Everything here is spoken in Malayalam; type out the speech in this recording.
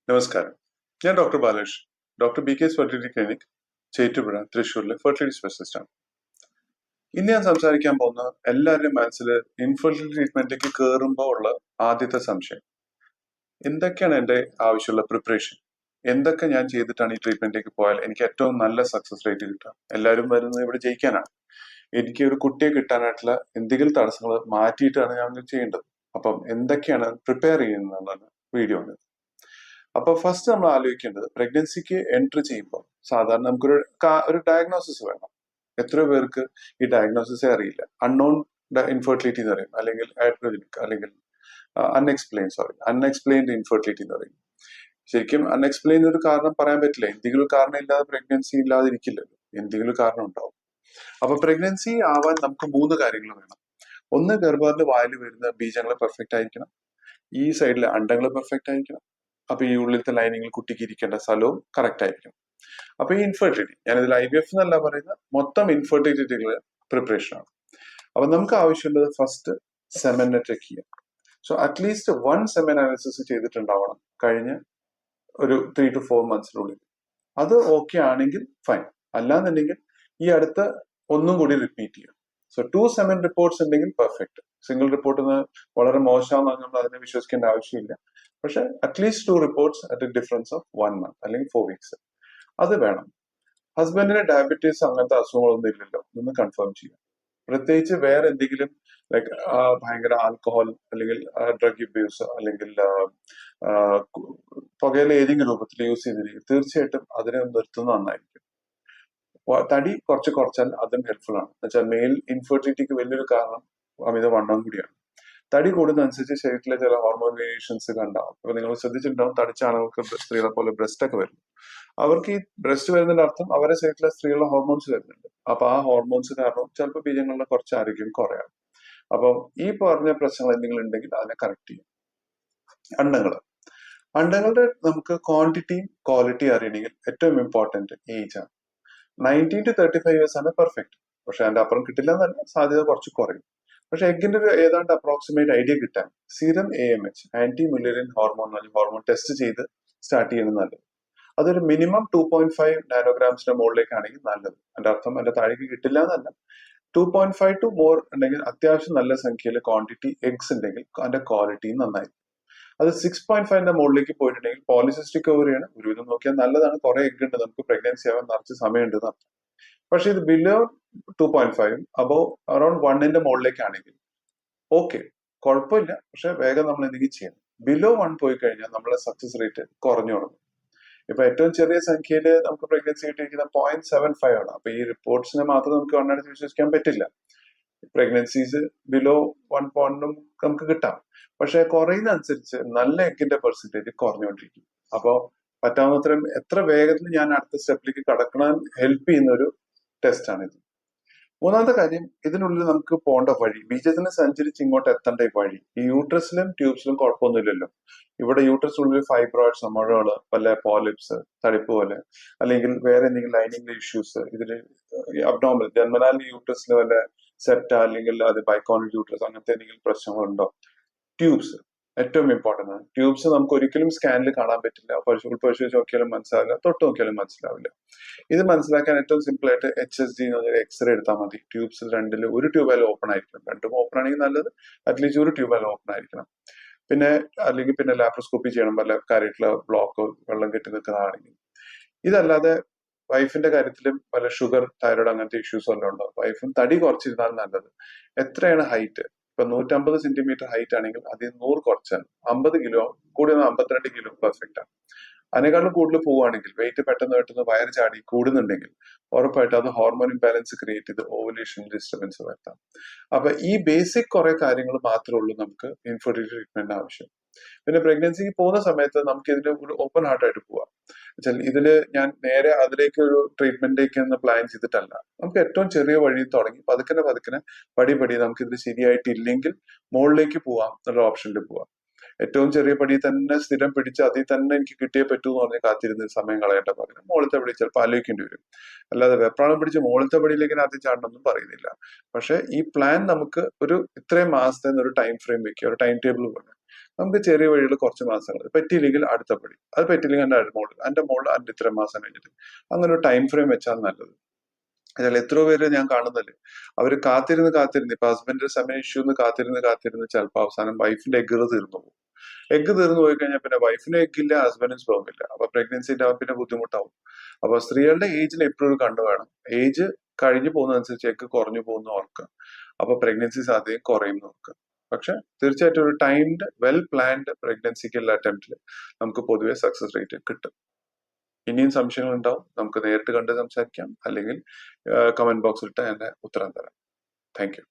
നമസ്കാരം. ഞാൻ doctor Balesh, doctor BK fertility clinic, Chettupuzha, തൃശ്ശൂരിലെ ഫെർട്ടിലിറ്റി സ്പെഷ്യലിസ്റ്റ് ആണ്. ഇന്ന് ഞാൻ സംസാരിക്കാൻ പോകുന്ന എല്ലാവരുടെയും മനസ്സിൽ ഇൻഫെർട്ടിലിറ്റി ട്രീറ്റ്മെന്റിലേക്ക് കയറുമ്പോൾ ഉള്ള ആദ്യത്തെ സംശയം, എന്തൊക്കെയാണ് എൻ്റെ ആവശ്യമുള്ള പ്രിപ്പറേഷൻ, എന്തൊക്കെ ഞാൻ ചെയ്തിട്ടാണ് ഈ ട്രീറ്റ്മെന്റിലേക്ക് പോയാൽ എനിക്ക് ഏറ്റവും നല്ല സക്സസ് റേറ്റ് കിട്ടുക. എല്ലാവരും വരുന്നത് ഇവിടെ ജയിക്കാനാണ്. എനിക്ക് ഒരു കുട്ടിയെ കിട്ടാനായിട്ടുള്ള എന്തെങ്കിലും തടസ്സങ്ങൾ മാറ്റിയിട്ടാണ് ഞാൻ ചെയ്യേണ്ടത്. അപ്പം എന്തൊക്കെയാണ് പ്രിപ്പയർ ചെയ്യുന്നതെന്നാണ് വീഡിയോ ആണ്. അപ്പൊ ഫസ്റ്റ് നമ്മൾ ആലോചിക്കേണ്ടത്, പ്രഗ്നൻസിക്ക് എൻട്രി ചെയ്യുമ്പോൾ സാധാരണ നമുക്കൊരു ഡയഗ്നോസിസ് വേണം. എത്രയോ പേർക്ക് ഈ ഡയഗ്നോസിസേ അറിയില്ല. അൺനോൺ ഇൻഫെർട്ടിലിറ്റി എന്ന് പറയും, അല്ലെങ്കിൽ ആട്രോജനിക്, അല്ലെങ്കിൽ അൺഎക്സ്പ്ലെയിൻഡ് ഇൻഫെർട്ടിലിറ്റി എന്ന് പറയും. ശരിക്കും അൺഎക്സ്പ്ലെയിൻഡ് ഒരു കാരണം പറയാൻ പറ്റില്ല. എന്തെങ്കിലും കാരണം ഇല്ലാതെ പ്രഗ്നൻസി ഇല്ലാതിരിക്കില്ലല്ലോ, എന്തെങ്കിലും കാരണം ഉണ്ടാവും. അപ്പൊ പ്രഗ്നൻസി ആവാൻ നമുക്ക് 3 കാര്യങ്ങൾ വേണം. ഒന്ന്, ഗർഭത്തിന്റെ വായിൽ വരുന്ന ബീജങ്ങൾ പെർഫെക്റ്റ് ആയിരിക്കണം. ഈ സൈഡിലെ അണ്ടങ്ങൾ പെർഫെക്റ്റ് ആയിരിക്കണം. അപ്പൊ ഈ ഉള്ളിലത്തെ ലൈനിങ്ങിൽ കുട്ടിക്ക് ഇരിക്കേണ്ട സ്ഥലവും കറക്റ്റ് ആയിരിക്കും. അപ്പൊ ഈ ഇൻഫെർട്ടിലിറ്റി, ഞാനിതിൽ IVF എന്നല്ല പറയുന്നത്, മൊത്തം ഇൻഫെർട്ടിലിറ്റിയുടെ പ്രിപ്പറേഷൻ ആണ്. അപ്പൊ നമുക്ക് ആവശ്യമുള്ളത് ഫസ്റ്റ് സെമനെ ചെക്ക് ചെയ്യാം. സോ അറ്റ്ലീസ്റ്റ് 1 സെമൻ അനാലിസിസ് ചെയ്തിട്ടുണ്ടാവണം കഴിഞ്ഞ ഒരു 3 to 4 months അത് ഓക്കെ ആണെങ്കിൽ ഫൈൻ. അല്ലാന്നുണ്ടെങ്കിൽ ഈ അടുത്ത ഒന്നും കൂടി റിപ്പീറ്റ് ചെയ്യാം. സോ 2 സെമൻ റിപ്പോർട്ട്സ് ഉണ്ടെങ്കിൽ പെർഫെക്റ്റ്. സിംഗിൾ റിപ്പോർട്ട് വളരെ മോശമാണെന്ന് നമ്മൾ അതിനെ വിശ്വസിക്കേണ്ട ആവശ്യമില്ല. പക്ഷെ at least 2 reports at A difference of 1 month അല്ലെങ്കിൽ 4 weeks അത് വേണം. ഹസ്ബൻഡിന് ഡയബറ്റീസ് അങ്ങനത്തെ അസുഖങ്ങളൊന്നും ഇല്ലല്ലോ എന്ന് കൺഫേം ചെയ്യാം. പ്രത്യേകിച്ച് വേറെ എന്തെങ്കിലും ലൈക്ക് ഭയങ്കര ആൽക്കഹോൾ അല്ലെങ്കിൽ ഡ്രഗ് അബ്യൂസ് അല്ലെങ്കിൽ പുകയില ഏതെങ്കിലും രൂപത്തിൽ യൂസ് ചെയ്തിരിക്കും, തീർച്ചയായിട്ടും അതിനെ നിർത്തുന്നത് നന്നായിരിക്കും. തടി കുറച്ചാൽ അതും ഹെൽപ്ഫുൾ ആണ്. എന്നുവെച്ചാൽ മെയിൽ ഇൻഫെർട്ടിലിറ്റിക്ക് വലിയൊരു കാരണം അമിതവണ്ണം കൂടിയാണ്. തടി കൂടുന്നതനുസരിച്ച് ശരീരത്തിലെ ചില ഹോർമോൺ വേരിയേഷൻസ് കണ്ടാവും. അപ്പൊ നിങ്ങൾ ശ്രദ്ധിച്ചിട്ടുണ്ടാവും, തടിച്ച ആളുകൾക്ക് സ്ത്രീകളെ പോലെ ബ്രസ്റ്റ് ഒക്കെ വരുന്നു. അവർക്ക് ഈ ബ്രസ്റ്റ് വരുന്നതിന്റെ അർത്ഥം അവരെ ശരീരത്തിലെ സ്ത്രീകളുടെ ഹോർമോൺസ് വരുന്നുണ്ട്. അപ്പൊ ആ ഹോർമോൺസ് കാരണം ചിലപ്പോൾ ബീജങ്ങളുടെ കുറച്ച് ആരോഗ്യം കുറയാം. അപ്പം ഈ പറഞ്ഞ പ്രശ്നങ്ങൾ എന്തെങ്കിലും ഉണ്ടെങ്കിൽ അതിനെ കറക്റ്റ് ചെയ്യും. അണ്ടങ്ങളുടെ നമുക്ക് ക്വാണ്ടിറ്റിയും ക്വാളിറ്റിയും അറിയണമെങ്കിൽ ഏറ്റവും ഇമ്പോർട്ടന്റ് ഏജ് ആണ്. 19 to 35 years ആണ് പെർഫെക്റ്റ്. പക്ഷെ അതിന്റെ അപ്പുറം കിട്ടില്ല എന്നല്ല, സാധ്യത കുറച്ച് കുറയും. പക്ഷെ എഗിന്റെ ഒരു ഏതാണ്ട് അപ്രോക്സിമേറ്റ് ഐഡിയ കിട്ടാൻ serum AMH, anti Mullerian hormone hormone test ചെയ്ത് സ്റ്റാർട്ട് ചെയ്യുന്നത് നല്ലത്. അതൊരു മിനിമം 2.5 നാനോഗ്രാംസിന്റെ മുകളിലേക്കാണെങ്കിൽ നല്ലത്. അതിന്റെ അർത്ഥം അതിന്റെ താഴേക്ക് കിട്ടില്ല എന്നല്ല. 2.5 to more ഉണ്ടെങ്കിൽ അത്യാവശ്യം നല്ല സംഖ്യയിൽ ക്വാണ്ടിറ്റി എഗ്സ് ഉണ്ടെങ്കിൽ അതിന്റെ ക്വാളിറ്റിയും നന്നായിരിക്കും. അത് 6.5ന്റെ മുകളിലേക്ക് പോയിട്ടുണ്ടെങ്കിൽ പോളിസിസ്റ്റിക് ഓവറിയാണ്. ഒരുവിധം നോക്കിയാൽ നല്ലതാണ്, കുറെ എഗ് ഉണ്ട്, നമുക്ക് പ്രഗ്നൻസി ആവാൻ നിറച്ച് സമയമുണ്ട് എന്നർത്ഥം. പക്ഷെ ഇത് ബിലോ 2.5 അബോവ് അറൌണ്ട് 1ന്റെ മുകളിലേക്കാണെങ്കിൽ ഓക്കെ, കുഴപ്പമില്ല. പക്ഷെ വേഗം നമ്മൾ എന്തെങ്കിലും ചെയ്യണം. ബിലോ 1 പോയി കഴിഞ്ഞാൽ നമ്മളെ സക്സസ് റേറ്റ് കുറഞ്ഞു തുടങ്ങും. ഇപ്പൊ ഏറ്റവും ചെറിയ സംഖ്യയിൽ നമുക്ക് പ്രഗ്നൻസി കിട്ടിയിരിക്കുന്ന 0.75 ആണ്. അപ്പൊ ഈ റിപ്പോർട്ട്സിനെ മാത്രം നമുക്ക് കണ്ണടച്ച് വിശ്വസിക്കാൻ പറ്റില്ല. പ്രഗ്നൻസീസ് ബിലോ 1 നമുക്ക് കിട്ടാം. പക്ഷെ കുറയുന്ന അനുസരിച്ച് നല്ല എഗ്ഗിന്റെ പെർസെന്റേജ് കുറഞ്ഞുകൊണ്ടിരിക്കും. അപ്പോ പറ്റാവുന്നത്രയും എത്ര വേഗത്തിൽ ഞാൻ അടുത്ത സ്റ്റെപ്പിലേക്ക് കടക്കണം ഹെൽപ്പ് ചെയ്യുന്ന ഒരു ടെസ്റ്റ് ആണിത്. മൂന്നാമത്തെ കാര്യം, ഇതിനുള്ളിൽ നമുക്ക് പോകേണ്ട വഴി, ബീജത്തിന് സഞ്ചരിച്ച് ഇങ്ങോട്ട് എത്തേണ്ട ഈ വഴി. ഈ യൂട്രസിലും ട്യൂബ്സിലും കുഴപ്പമൊന്നുമില്ലല്ലോ. ഇവിടെ യൂട്രസിനുള്ളിൽ ഫൈബ്രോയിഡ്സ്, മുഴകള്, പല പോളിപ്സ്, തടിപ്പ് പോലെ, അല്ലെങ്കിൽ വേറെ എന്തെങ്കിലും ലൈനിങ്ങിലെ ഇഷ്യൂസ്, ഇതില് അബ്ഡോമിനൽ ജന്മനാൽ യൂട്രസിൽ വല്ല സെപ്റ്റ അല്ലെങ്കിൽ അത് ബൈക്കോണൽ യൂട്രസ് അങ്ങനത്തെ എന്തെങ്കിലും പ്രശ്നങ്ങളുണ്ടോ. ട്യൂബ്സ് ഏറ്റവും ഇമ്പോർട്ടന്റ് ആണ്. ട്യൂബ്സ് നമുക്ക് ഒരിക്കലും സ്കാനിൽ കാണാൻ പറ്റില്ല. പരിശോധിച്ച് നോക്കിയാലും മനസ്സിലാവില്ല, തൊട്ട് നോക്കിയാലും മനസ്സിലാവില്ല. ഇത് മനസ്സിലാക്കാൻ ഏറ്റവും സിമ്പിൾ ആയിട്ട് HSG എന്നൊരു എക്സ്റേ എടുത്താൽ മതി. ട്യൂബ്സ് രണ്ടില് ഒരു ട്യൂബായാലും ഓപ്പൺ ആയിരിക്കണം. രണ്ടും ഓപ്പൺ ആണെങ്കിൽ നല്ലത്. അറ്റ്ലീസ്റ്റ് ഒരു ട്യൂബായാലും ഓപ്പൺ ആയിരിക്കണം. അല്ലെങ്കിൽ ലാപ്രോസ്കോപ്പി ചെയ്യണം, വല്ല കാര്യമായിട്ടുള്ള ബ്ലോക്കോ വെള്ളം കെട്ടി നിൽക്കുന്നതാണെങ്കിൽ. ഇതല്ലാതെ വൈഫിന്റെ കാര്യത്തിലും വല്ല ഷുഗർ, തൈറോയ്ഡ് അങ്ങനത്തെ ഇഷ്യൂസ് വല്ലതും ഉണ്ടോ, വൈഫും തടി കുറച്ചിരുന്നാൽ നല്ലത്. എത്രയാണ് ഹൈറ്റ്? ഇപ്പൊ 150 സെന്റിമീറ്റർ ഹൈറ്റ് ആണെങ്കിൽ അതിൽ 100 കുറച്ചാൽ 50 കിലോ, കൂടി 52 കിലോ പെർഫെക്റ്റ് ആണ്. അതിനേക്കാളും കൂടുതൽ പോവുകയാണെങ്കിൽ, വെയിറ്റ് പെട്ടെന്ന് വയറ് ചാടി കൂടുന്നുണ്ടെങ്കിൽ ഉറപ്പായിട്ടും അത് ഹോർമോൺ ഇംബാലൻസ് ക്രിയേറ്റ് ചെയ്ത് ഓവുലേഷൻ ഡിസ്റ്റർബൻസ് വരുത്താം. അപ്പൊ ഈ ബേസിക് കുറെ കാര്യങ്ങൾ മാത്രമേ ഉള്ളൂ നമുക്ക് ഇൻഫെർട്ടിലിറ്റി ട്രീറ്റ്മെന്റ് ആവശ്യം. പിന്നെ പ്രഗ്നൻസിക്ക് പോകുന്ന സമയത്ത് നമുക്ക് ഇതിന് ഒരു ഓപ്പൺ ഹാർട്ടായിട്ട് പോവാം. ഇതില് ഞാൻ നേരെ അതിലേക്ക് ഒരു ട്രീറ്റ്മെന്റിലേക്ക് ഒന്ന് പ്ലാൻ ചെയ്തിട്ടല്ല. നമുക്ക് ഏറ്റവും ചെറിയ വഴി തുടങ്ങി പതുക്കെ പടി നമുക്ക് ഇത് ശരിയായിട്ടില്ലെങ്കിൽ മുകളിലേക്ക് പോവാം എന്നുള്ള ഓപ്ഷനിൽ പോവാം. ഏറ്റവും ചെറിയ പടി തന്നെ സ്ഥിരം പിടിച്ച് അതിൽ തന്നെ എനിക്ക് കിട്ടിയേ പറ്റൂ എന്ന് പറഞ്ഞ് കാത്തിരുന്ന് സമയം കളയേണ്ട പകരം മുകളിലത്തെ പടി ചിലപ്പോൾ ആലോചിക്കേണ്ടി വരും. അല്ലാതെ വെപ്രാളം പിടിച്ച് മുകളിലത്തെ പടിയിലേക്ക് ആദ്യം ചാടണമെന്നും പറയുന്നില്ല. പക്ഷെ ഈ പ്ലാൻ നമുക്ക് ഒരു ഇത്രയും മാസത്തെ ഒരു ടൈം ഫ്രെയിം വെക്കുക, ഒരു ടൈം ടേബിൾ പോലെ. നമുക്ക് ചെറിയ വഴികൾ കുറച്ച് മാസങ്ങൾ പറ്റിയില്ലെങ്കിൽ അടുത്ത പടി, അത് പറ്റിയില്ലെങ്കിൽ എന്റെ മോള് അതിന്റെ ഇത്ര മാസം കഴിഞ്ഞിട്ട്, അങ്ങനെ ഒരു ടൈം ഫ്രെയിം വെച്ചാൽ നല്ലത്. അതിൽ എത്രയോ പേര് ഞാൻ കാണുന്നില്ലേ, അവര് കാത്തിരുന്ന് ഇപ്പൊ ഹസ്ബൻഡിന്റെ സമയം ഇഷ്യൂ എന്ന് കാത്തിരുന്ന് ചിലപ്പോൾ അവസാനം വൈഫിന്റെ എഗ് തീർന്നു പോകും. എഗ് തീർന്നു പോയി കഴിഞ്ഞാൽ പിന്നെ വൈഫിനും എഗ്ഗില്ല, ഹസ്ബൻഡിനും സ്പേം ഇല്ല. അപ്പൊ പ്രഗ്നൻസിന്റെ ആവും, പിന്നെ ബുദ്ധിമുട്ടാവും. അപ്പൊ സ്ത്രീകളുടെ ഏജിൽ എപ്പോഴും കണ്ടു വേണം, ഏജ് കഴിഞ്ഞു പോകുന്നതനുസരിച്ച് എഗ് കുറഞ്ഞു പോകുന്ന ഓർക്കുക. അപ്പൊ പ്രഗ്നൻസി സാധ്യത കുറയും നോക്കുക. പക്ഷെ തീർച്ചയായിട്ടും ഒരു ടൈംഡ് വെൽ പ്ലാൻഡ് പ്രഗ്നൻസിക്കുള്ള അറ്റംപ്റ്റിൽ നമുക്ക് പൊതുവെ സക്സസ് റേറ്റ് കിട്ടും. ഇനിയും സംശയങ്ങൾ ഉണ്ടാവും, നമുക്ക് നേരിട്ട് കണ്ട് സംസാരിക്കാം, അല്ലെങ്കിൽ കമന്റ് ബോക്സിൽ ഇട്ട് അതിന്റെ ഉത്തരം തരാം. Thank you.